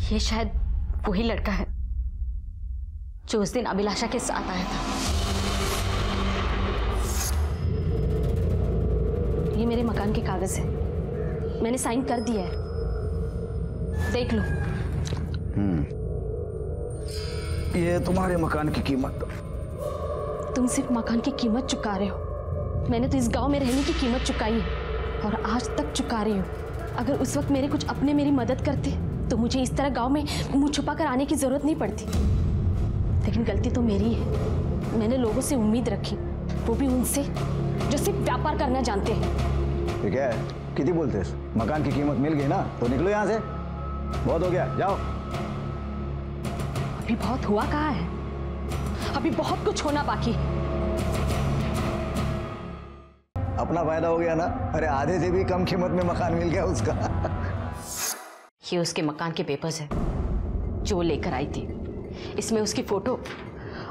ये शायद वही लड़का है जो उस दिन अभिलाषा के साथ आया था। ये मेरे मकान के कागज है, मैंने साइन कर दिया है, देख लो। ये तुम्हारे मकान की कीमत। तुम सिर्फ मकान की कीमत चुका रहे हो, मैंने तो इस गांव में रहने की कीमत चुकाई है और आज तक चुका रही हूँ। अगर उस वक्त मेरे कुछ अपने मेरी मदद करते तो मुझे इस तरह गांव में मुंह छुपा कर आने की जरूरत नहीं पड़ती। लेकिन गलती तो मेरी है, मैंने लोगों से उम्मीद रखी, वो भी उनसे जो सिर्फ व्यापार करना जानते हैं। ठीक है, कितनी बोलते हैं? मकान की कीमत मिल गई ना तो निकलो यहाँ से, बहुत हो गया, जाओ। अभी बहुत हुआ कहाँ है, अभी बहुत कुछ होना बाकी। अपना फायदा हो गया ना, अरे आधे से भी कम कीमत में मकान मिल गया उसका। ये उसके मकान के पेपर्स है जो वो लेकर आई थी, इसमें उसकी फोटो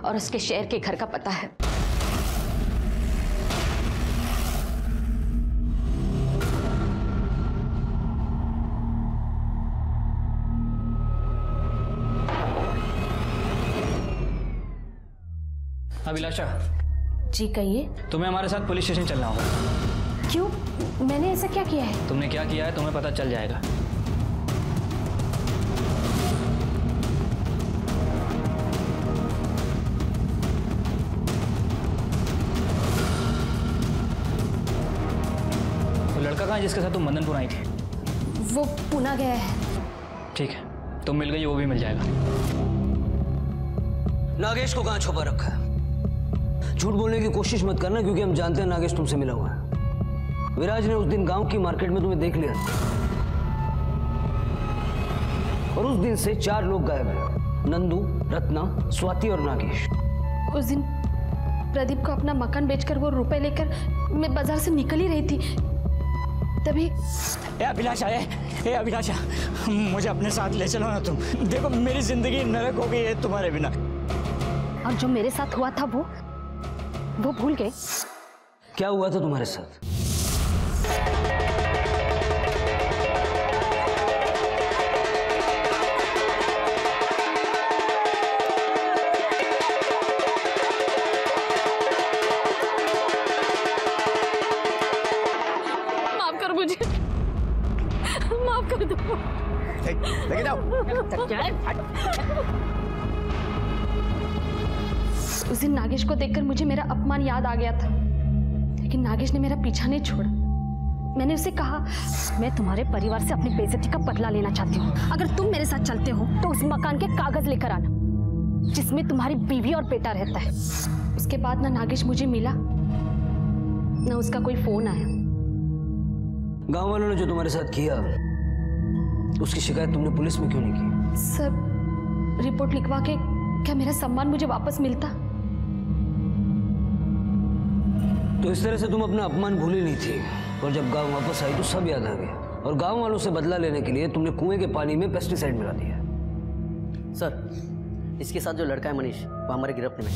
और उसके शहर के घर का पता है। अभिलाषा जी कहिए। तुम्हें हमारे साथ पुलिस स्टेशन चलना होगा। क्यों? मैंने ऐसा क्या किया है? तुमने क्या किया है तुम्हें पता चल जाएगा। वो लड़का कहाँ है जिसके साथ तुम मदनपुर आई थी? वो पुणे गया है। ठीक है, तुम मिल गई, वो भी मिल जाएगा। नागेश को कहाँ छुपा रखा है? झूठ बोलने की कोशिश मत करना, क्योंकि हम जानते हैं नागेश तुमसे मिला हुआ है। विराज ने उस दिन गांव की मार्केट में तुम्हें देख लिया और उस दिन से 4 लोग गायब हैं, नंदू, रत्ना, स्वाति और नागेश। उस दिन प्रदीप को अपना मकान बेचकर वो रुपए लेकर मैं बाजार से निकल ही रही थी, तभी अभिलाषा अभिलाषा, मुझे अपने साथ ले चलो ना तुम। देखो मेरी जिंदगी नरक हो गई है तुम्हारे बिना। और जो मेरे साथ हुआ था वो भूल गए? क्या हुआ था तुम्हारे साथ? माफ कर मुझे, माफ कर दो। लेके जाओ। उस दिन नागेश को देखकर मुझे मेरा अपमान याद आ गया था, लेकिन नागेश ने मेरा पीछा नहीं छोड़ा। मैंने उसे कहा, मैं तुम्हारे परिवार से अपनी बेइज्जती का बदला लेना चाहती हूँ। अगर तुम मेरे साथ चलते हो तो उस मकान के कागज लेकर आना जिसमें तुम्हारी बीवी और बेटा रहता है। उसके बाद ना नागेश मुझे मिला, ना उसका कोई फोन आया। गांव वालों ने जो तुम्हारे साथ किया, उसकी शिकायत तुमने पुलिस में क्यों नहीं की? सर, रिपोर्ट लिखवा के क्या मेरा सम्मान मुझे वापस मिलता? तो इस तरह से तुम अपना अपमान भूली नहीं थी, और जब गांव वापस आई तो सब याद आ गया, और गांव वालों से बदला लेने के लिए तुमने कुएं के पानी में पेस्टिसाइड मिला दिया। सर, इसके साथ जो लड़का है मनीष, वो हमारे गिरफ्त में है।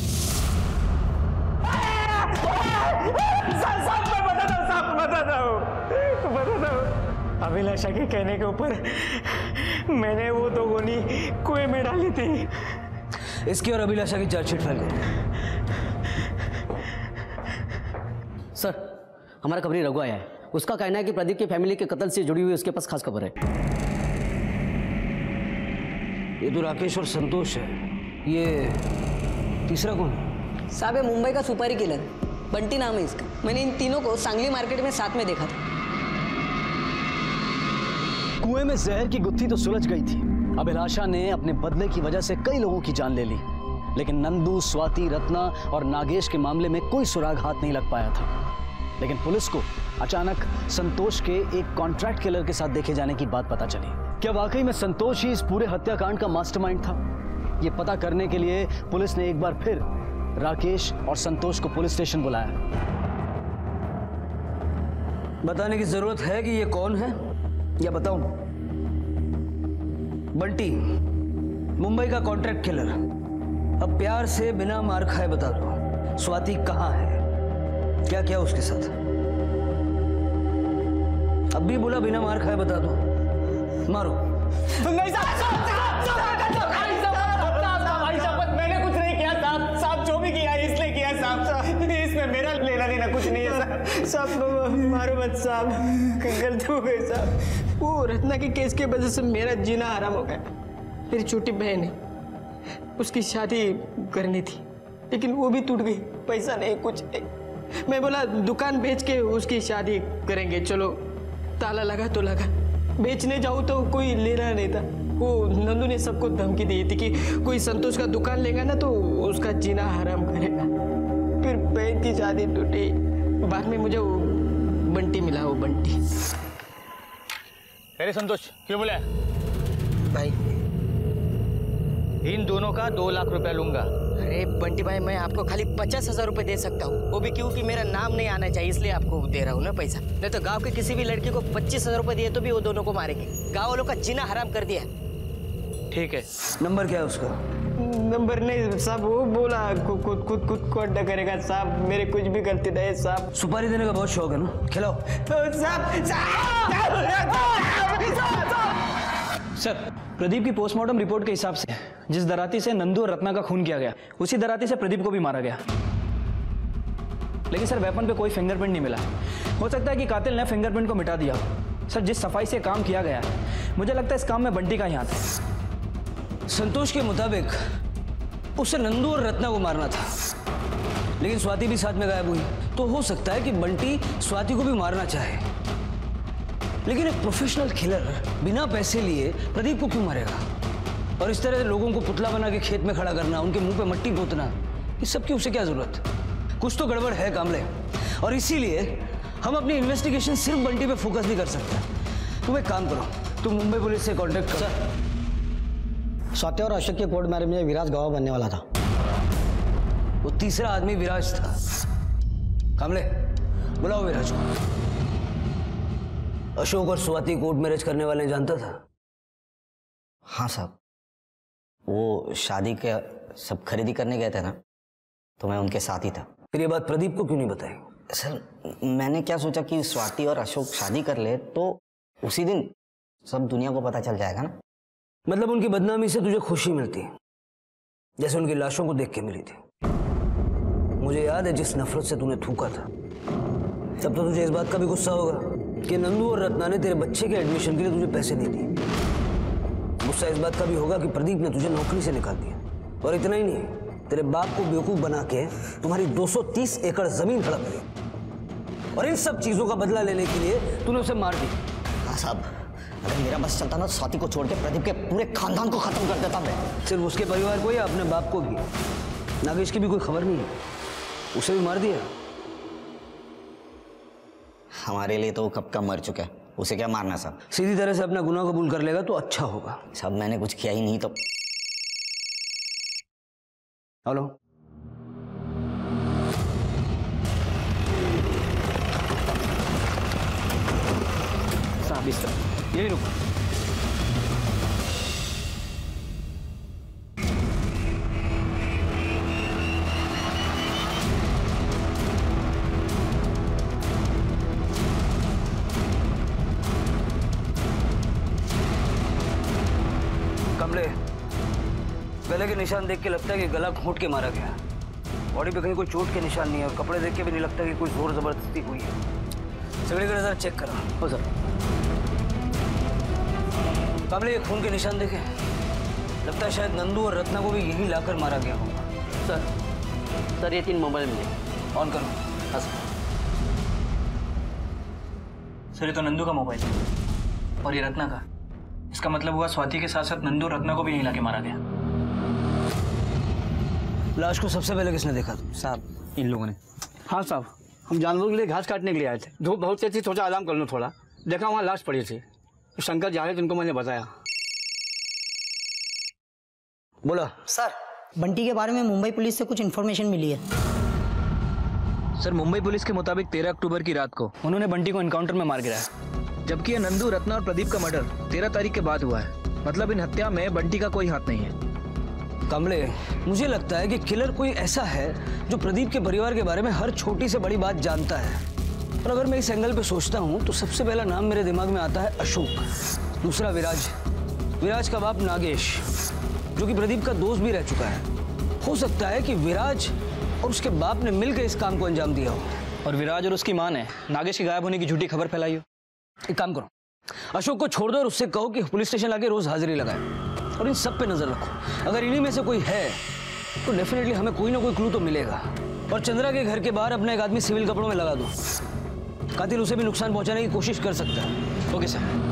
अभिलाषा के कहने के ऊपर मैंने वो 2 गोली कुएं में डाली थी। इसकी और अभिलाषा की चार्जशीट फाइल करो। सर, हमारा खबरी रघु आया है, उसका कहना है कि प्रदीप की फैमिली के कत्ल से जुड़ी हुई उसके पास खास खबर है। ये तो राकेश और संतोष है, ये तीसरा कौन है? साहब, ये मुंबई का सुपारी किलर बंटी नाम है इसका। मैंने इन तीनों को सांगली मार्केट में साथ में देखा था। कुएं में जहर की गुत्थी तो सुलझ गई थी। अभिलाषा ने अपने बदले की वजह से कई लोगों की जान ले ली, लेकिन नंदू, स्वाति, रत्ना और नागेश के मामले में कोई सुराग हाथ नहीं लग पाया था। लेकिन पुलिस को अचानक संतोष के एक कॉन्ट्रैक्ट किलर के साथ देखे जाने की बात पता चली। क्या वाकई में संतोष ही इस पूरे हत्याकांड का मास्टरमाइंड था? ये पता करने के लिए पुलिस ने एक बार फिर राकेश और संतोष को पुलिस स्टेशन बुलाया। बताने की जरूरत है कि ये कौन है, या बताऊं? बंटी, मुंबई का कॉन्ट्रैक्ट किलर। अब प्यार से बिना मार खाए बता दो, स्वाति कहाँ है, क्या क्या उसके साथ? अब भी बोला बिना मार खाए बता दो। मारो। नहीं साहब, मैंने कुछ नहीं किया साहब। साहब जो भी किया इसलिए किया साहब, इसमें मेरा लेना देना कुछ नहीं है साहब मारो मत साहब, गलती हो गई साहब। वो रत्ना के केस की वजह से मेरा जीना हराम हो गया। मेरी छोटी बहन है, उसकी शादी करनी थी लेकिन वो भी टूट गई, पैसा नहीं कुछ नहीं। मैं बोला दुकान बेच के उसकी शादी करेंगे, चलो ताला लगा तो लगा, बेचने जाऊँ तो कोई लेना नहीं था। वो नंदू ने सबको धमकी दी थी कि कोई संतोष का दुकान लेगा ना तो उसका जीना हराम करेगा। फिर बहन की शादी टूटी, बाद में मुझे वो बंटी मिला, वो बंटी। अरे संतोष क्यों बोला? भाई इन दोनों का 2 लाख रुपया लूंगा। अरे बंटी भाई, मैं आपको खाली 50,000 रुपए दे सकता हूँ, वो भी क्योंकि मेरा नाम नहीं आना चाहिए इसलिए आपको दे रहा हूँ ना पैसा। नहीं तो गांव के किसी भी लड़की को 25,000 रुपए दिए तो भी वो दोनों को मारेंगे। गांव वालों का जीना हराम कर दिया। ठीक है। नंबर क्या है उसका? नंबर नहीं साहब, वो बोला खुद को अड्डा करेगा साहब, मेरे कुछ भी गलती नहीं साहब। सुपारी देने का बहुत शौक है ना, खिलाओ। सर, प्रदीप की पोस्टमार्टम रिपोर्ट के हिसाब से जिस दराती से नंदू और रत्ना का खून किया गया, उसी दराती से प्रदीप को भी मारा गया। लेकिन सर वेपन पे कोई फिंगरप्रिंट नहीं मिला। हो सकता है कि कातिल ने फिंगरप्रिंट को मिटा दिया हो। सर जिस सफाई से काम किया गया है, मुझे लगता है इस काम में बंटी का ही हाथ है। संतोष के मुताबिक उसे नंदू और रत्ना को मारना था, लेकिन स्वाति भी साथ में गायब हुई, तो हो सकता है कि बंटी स्वाति को भी मारना चाहे। लेकिन एक प्रोफेशनल किलर बिना पैसे लिए प्रदीप को क्यों मारेगा? और इस तरह लोगों को पुतला बना के खेत में खड़ा करना, उनके मुंह पे मट्टी पोतना, इस सब की उसे क्या जरूरत? कुछ तो गड़बड़ है कामले, और इसीलिए हम अपनी इन्वेस्टिगेशन सिर्फ बंटी पे फोकस नहीं कर सकते। तुम एक काम करो, तुम मुंबई पुलिस से कांटेक्ट करो। स्वाति और अशोक के कोर्ट मैरिज में विराज गवाह बनने वाला था। वो तीसरा आदमी विराज था। कामले, बुलाओ विराज को। अशोक और स्वाति कोर्ट मैरिज करने वाले जानता था? हाँ साहब, वो शादी के सब खरीदी करने गए थे ना, तो मैं उनके साथ ही था। फिर ये बात प्रदीप को क्यों नहीं बताई? सर मैंने क्या सोचा कि स्वाति और अशोक शादी कर ले तो उसी दिन सब दुनिया को पता चल जाएगा ना। मतलब उनकी बदनामी से तुझे खुशी मिलती, जैसे उनकी लाशों को देख के मिली थी। मुझे याद है जिस नफरत से तूने थूका था, तब तो तुझे इस बात का भी गुस्सा होगा कि नंदू और रत्ना ने तेरे बच्चे के एडमिशन के लिए तुझे पैसे नहीं दिए। गुस्सा इस बात का भी होगा कि प्रदीप ने तुझे नौकरी से निकाल दिया, और इतना ही नहीं, तेरे बाप को बेवकूफ बना के तुम्हारी 230 एकड़ जमीन हड़प ली, और इन सब चीजों का बदला लेने के लिए तूने उसे मार दिया। हाँ साहब, अगर मेरा बस चलता ना, स्वाति को छोड़ के प्रदीप के पूरे खानदान को खत्म कर देता मैं। सिर्फ उसके परिवार को या अपने बाप को भी? नागेश की भी कोई खबर नहीं है, उसे भी मार दिया? हमारे लिए तो वो कब का मर चुका है, उसे क्या मारना साहब? सीधी तरह से अपना गुनाह कबूल कर लेगा तो अच्छा होगा। साहब मैंने कुछ किया ही नहीं तो। हेलो, साहब इस तरह यही रुको। कमले, गले के निशान देख के लगता है कि गला घोंट के मारा गया। बॉडी पे कहीं कोई चोट के निशान नहीं है, और कपड़े देख के भी नहीं लगता कि कोई जोर जबरदस्ती हुई है। सगड़े का नजर चेक करो। हो सर। कमले, ये खून के निशान देखे, लगता है शायद नंदू और रत्ना को भी यही लाकर मारा गया होगा। सर ये 3 मोबाइल मिले। ऑन करो। हाँ सर। सर ये तो नंदू का मोबाइल है और ये रत्ना का। इसका मतलब हुआ स्वाति के साथ साथ नंदू और रत्ना को भी यहीं लाके मारा गया। लाश को सबसे पहले किसने देखा? साहब इन लोगों ने। हाँ साहब, हम जानवरों के लिए घास काटने के लिए आए थे। धूप बहुत तेज थी, सोचा आराम कर लूँ थोड़ा। देखा वहाँ लाश पड़ी थी, तो शंकर जा रहे थे, उनको मैंने बताया। बोला। सर बंटी के बारे में मुंबई पुलिस से कुछ इन्फॉर्मेशन मिली है। सर मुंबई पुलिस के मुताबिक 13 अक्टूबर की रात को उन्होंने बंटी को एनकाउंटर में मार गिराया, जबकि ये नंदू, रत्ना और प्रदीप का मर्डर 13 तारीख के बाद हुआ है। मतलब इन हत्या में बंटी का कोई हाथ नहीं है। कमले, मुझे लगता है कि किलर कोई ऐसा है जो प्रदीप के परिवार के बारे में हर छोटी से बड़ी बात जानता है। और अगर मैं इस एंगल पे सोचता हूँ तो सबसे पहला नाम मेरे दिमाग में आता है अशोक, दूसरा विराज, विराज का बाप नागेश, जो कि प्रदीप का दोस्त भी रह चुका है। हो सकता है कि विराज और उसके बाप ने मिलकर इस काम को अंजाम दिया हो। और विराज और उसकी माँ ने नागेश के गायब होने की झूठी खबर फैलाई हो। एक काम करो, अशोक को छोड़ दो और उससे कहो कि पुलिस स्टेशन आके रोज हाजिरी लगाए और इन सब पे नजर रखो। अगर इन्हीं में से कोई है तो डेफिनेटली हमें कोई ना कोई क्लू तो मिलेगा। और चंद्रा के घर के बाहर अपना एक आदमी सिविल कपड़ों में लगा दो। कातिल उसे भी नुकसान पहुंचाने की कोशिश कर सकता है। Okay sir.